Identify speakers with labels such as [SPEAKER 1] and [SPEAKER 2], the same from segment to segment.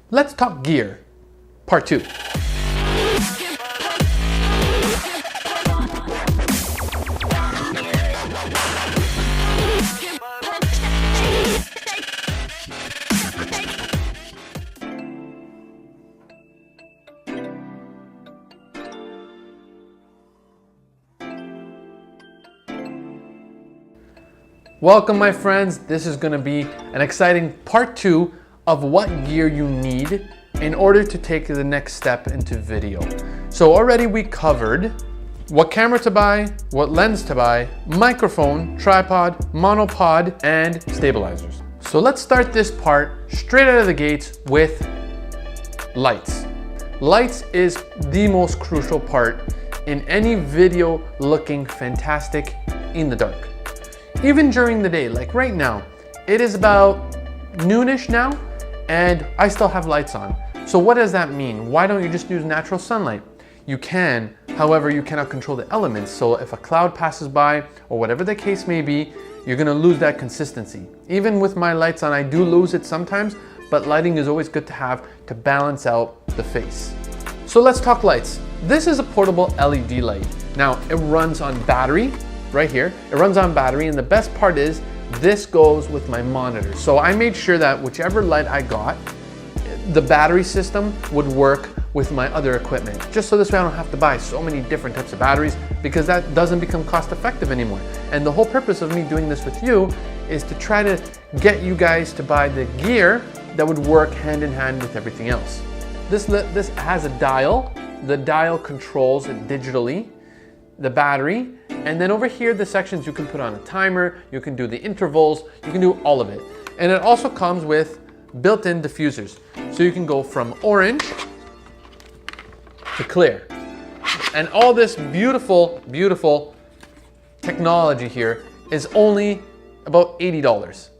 [SPEAKER 1] Let's talk gear, part 2. Welcome my friends, this is going to be an exciting part 2 of what gear you need in order to take the next step into video. So already we covered what camera to buy, what lens to buy, microphone, tripod, monopod, and stabilizers. So let's start this part straight out of the gates with lights. Lights is the most crucial part in any video looking fantastic in the dark. Even during the day, like right now, it is about noonish now and I still have lights on. So what does that mean? Why don't you just use natural sunlight? You can, however, you cannot control the elements. So if a cloud passes by or whatever the case may be, you're gonna lose that consistency. Even with my lights on, I do lose it sometimes, but lighting is always good to have to balance out the face. So let's talk lights. This is a portable LED light. Now it runs on battery. Right here, it runs on battery, and the best part is this goes with my monitor. So I made sure that whichever light I got, the battery system would work with my other equipment, just so this way I don't have to buy so many different types of batteries, because that doesn't become cost effective anymore. And the whole purpose of me doing this with you is to try to get you guys to buy the gear that would work hand in hand with everything else. This has a dial. The dial controls it digitally, the battery, and then over here, the sections you can put on a timer, you can do the intervals, you can do all of it. And it also comes with built-in diffusers. So you can go from orange to clear. And all this beautiful, beautiful technology here is only about $80.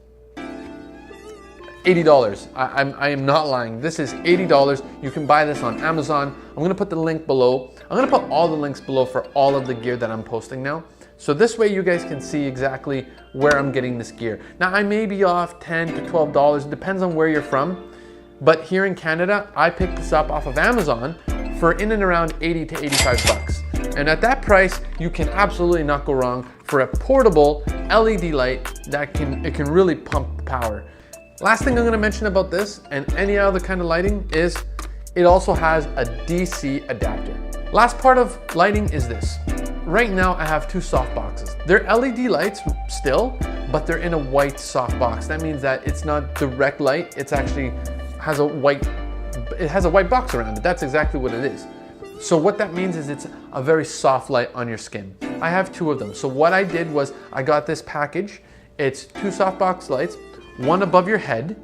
[SPEAKER 1] $80. I am not lying. This is $80. You can buy this on Amazon. I'm gonna put the link below. I'm gonna put all the links below for all of the gear that I'm posting now. So this way you guys can see exactly where I'm getting this gear. Now I may be off $10 to $12, it depends on where you're from. But here in Canada, I picked this up off of Amazon for in and around 80 to 85 bucks. And at that price, you can absolutely not go wrong for a portable LED light that can really pump power. Last thing I'm gonna mention about this and any other kind of lighting is it also has a DC adapter. Last part of lighting is this. Right now I have two soft boxes. They're LED lights still, but they're in a white soft box. That means that it's not direct light, it's actually has a white box around it. That's exactly what it is. So what that means is it's a very soft light on your skin. I have two of them. So what I did was I got this package. It's two softbox lights, one above your head,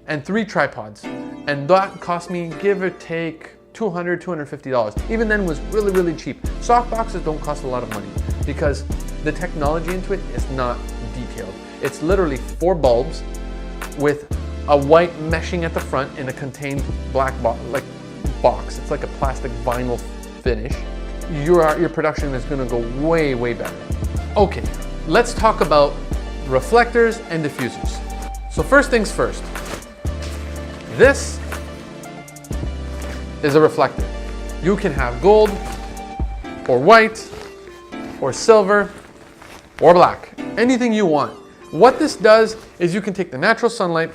[SPEAKER 1] and 3 tripods. And that cost me, give or take, $200, $250. Even then was really, really cheap. Soft boxes don't cost a lot of money because the technology into it is not detailed. It's literally 4 bulbs with a white meshing at the front in a contained black box. It's like a plastic vinyl finish. Your production is gonna go way, way better. Okay, let's talk about reflectors and diffusers. So first things first, this is a reflector. You can have gold or white or silver or black, anything you want. What this does is you can take the natural sunlight,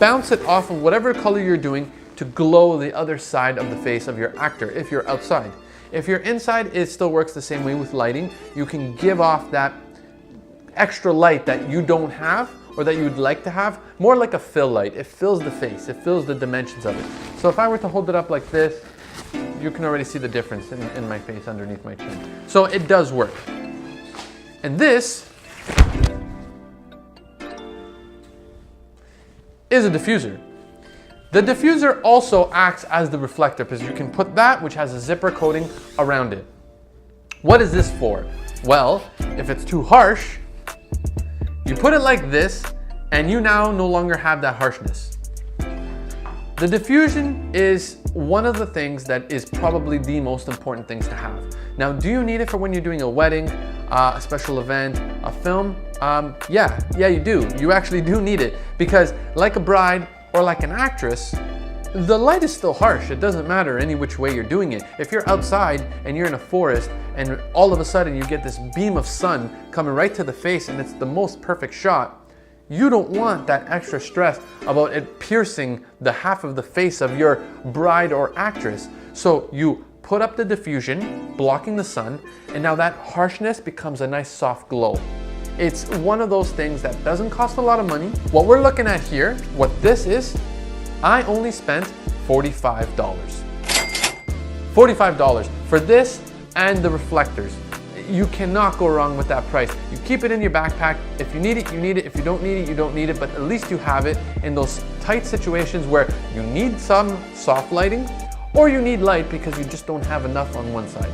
[SPEAKER 1] bounce it off of whatever color you're doing to glow the other side of the face of your actor if you're outside. If you're inside, it still works the same way with lighting. You can give off that extra light that you don't have or that you'd like to have, more like a fill light. It fills the face, it fills the dimensions of it. So if I were to hold it up like this, you can already see the difference in my face underneath my chin. So it does work. And this is a diffuser. The diffuser also acts as the reflector because you can put that, which has a zipper coating around it. What is this for? Well, if it's too harsh, you put it like this, and you now no longer have that harshness. The diffusion is one of the things that is probably the most important things to have. Now, do you need it for when you're doing a wedding, a special event, a film? Yeah, you do. You actually do need it because like a bride or like an actress, the light is still harsh. It doesn't matter any which way you're doing it. If you're outside and you're in a forest and all of a sudden you get this beam of sun coming right to the face and it's the most perfect shot, you don't want that extra stress about it piercing the half of the face of your bride or actress. So you put up the diffusion, blocking the sun, and now that harshness becomes a nice soft glow. It's one of those things that doesn't cost a lot of money. What we're looking at here, what this is, I only spent $45. $45 for this and the reflectors. You cannot go wrong with that price. You keep it in your backpack. If you need it, you need it. If you don't need it, you don't need it, but at least you have it in those tight situations where you need some soft lighting or you need light because you just don't have enough on one side.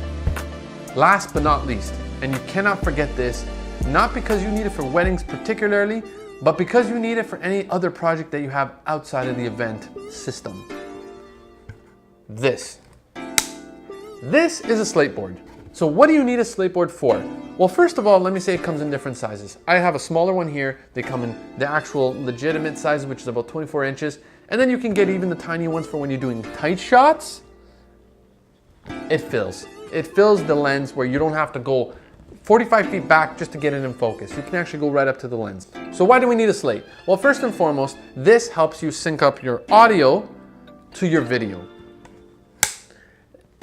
[SPEAKER 1] Last but not least, and you cannot forget this, not because you need it for weddings particularly, but because you need it for any other project that you have outside of the event system. This is a slate board. So what do you need a slate board for? Well, first of all, let me say it comes in different sizes. I have a smaller one here. They come in the actual legitimate size, which is about 24 inches. And then you can get even the tiny ones for when you're doing tight shots. It fills the lens where you don't have to go 45 feet back just to get it in focus. You can actually go right up to the lens. So why do we need a slate? Well, first and foremost, this helps you sync up your audio to your video.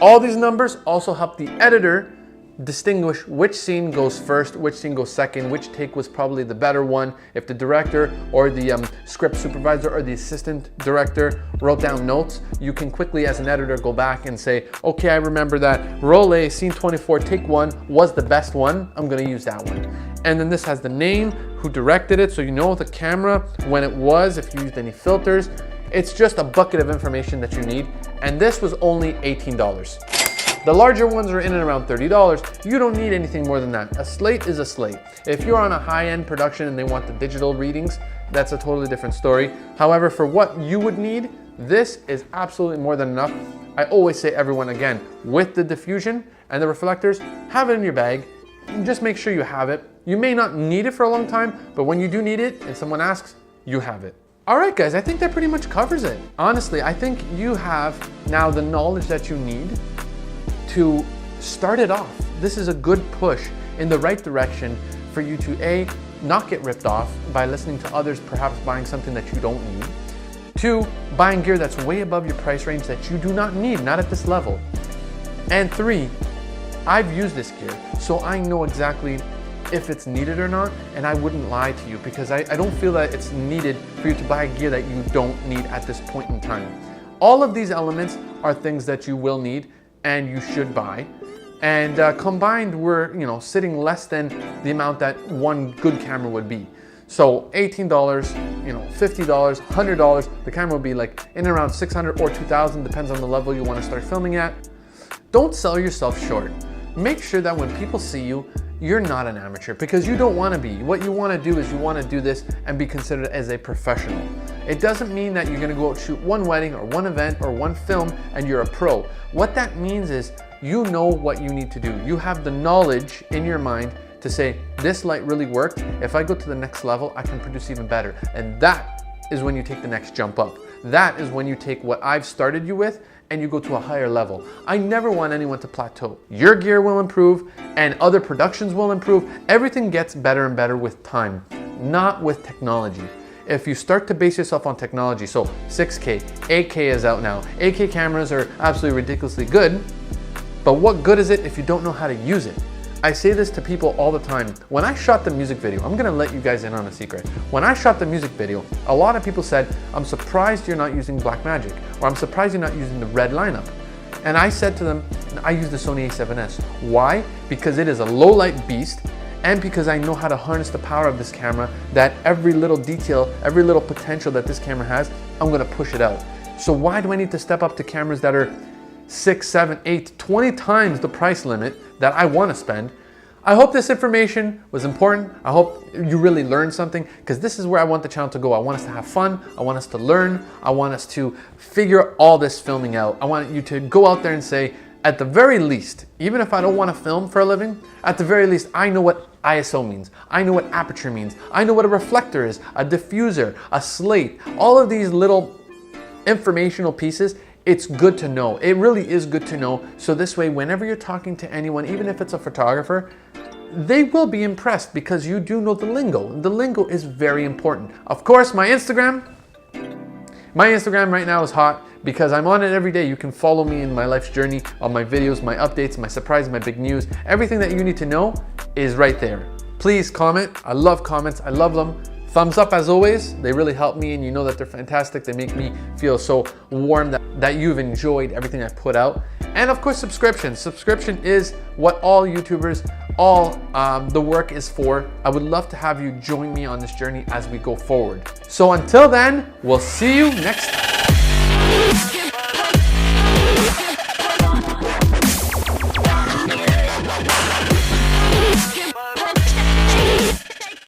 [SPEAKER 1] All these numbers also help the editor distinguish which scene goes first, which scene goes second, which take was probably the better one. If the director or the script supervisor or the assistant director wrote down notes, you can quickly as an editor go back and say, okay, I remember that roll A, scene 24, take 1 was the best one. I'm gonna use that one. And then this has the name, who directed it, so you know the camera, when it was, if you used any filters. It's just a bucket of information that you need. And this was only $18. The larger ones are in and around $30. You don't need anything more than that. A slate is a slate. If you're on a high-end production and they want the digital readings, that's a totally different story. However, for what you would need, this is absolutely more than enough. I always say everyone again, with the diffusion and the reflectors, have it in your bag. Just make sure you have it. You may not need it for a long time, but when you do need it and someone asks, you have it. All right, guys, I think that pretty much covers it. Honestly, I think you have now the knowledge that you need to start it off. This is a good push in the right direction for you to A, not get ripped off by listening to others perhaps buying something that you don't need. 2, buying gear that's way above your price range that you do not need, not at this level. And 3, I've used this gear, so I know exactly if it's needed or not, and I wouldn't lie to you because I don't feel that it's needed for you to buy gear that you don't need at this point in time. All of these elements are things that you will need and you should buy. And combined, we're sitting less than the amount that one good camera would be. So $18, $50, $100, the camera would be like in and around $600 or $2,000, depends on the level you want to start filming at. Don't sell yourself short. Make sure that when people see you, you're not an amateur, because you don't want to be. What you want to do is you want to do this and be considered as a professional. It doesn't mean that you're going to go out shoot one wedding or one event or one film and you're a pro. What that means is you know what you need to do. You have the knowledge in your mind to say, this light really worked. If I go to the next level, I can produce even better. And that is when you take the next jump up. That is when you take what I've started you with and you go to a higher level. I never want anyone to plateau. Your gear will improve and other productions will improve. Everything gets better and better with time, not with technology. If you start to base yourself on technology, so 6K, 8K is out now. 8K cameras are absolutely ridiculously good, but what good is it if you don't know how to use it? I say this to people all the time. When I shot the music video, I'm gonna let you guys in on a secret. When I shot the music video, a lot of people said, I'm surprised you're not using Blackmagic, or I'm surprised you're not using the red lineup. And I said to them, I use the Sony A7S. Why? Because it is a low light beast, and because I know how to harness the power of this camera, that every little detail, every little potential that this camera has, I'm gonna push it out. So why do I need to step up to cameras that are 6, 7, 8, 20 times the price limit that I want to spend? I hope this information was important. I hope you really learned something, because this is where I want the channel to go. I want us to have fun. I want us to learn. I want us to figure all this filming out. I want you to go out there and say, at the very least, even if I don't want to film for a living, at the very least, I know what ISO means. I know what aperture means. I know what a reflector is, a diffuser, a slate, all of these little informational pieces, it's good to know. It really is good to know. So this way, whenever you're talking to anyone, even if it's a photographer, they will be impressed because you do know the lingo. The lingo is very important. Of course, my Instagram right now is hot because I'm on it every day. You can follow me in my life's journey, on my videos, my updates, my surprises, my big news. Everything that you need to know is right there. Please comment. I love comments. I love them. Thumbs up as always. They really help me, and you know that they're fantastic. They make me feel so warm that you've enjoyed everything I put out. And of course, subscription. Subscription is what all YouTubers, the work is for. I would love to have you join me on this journey as we go forward. So until then, we'll see you next time.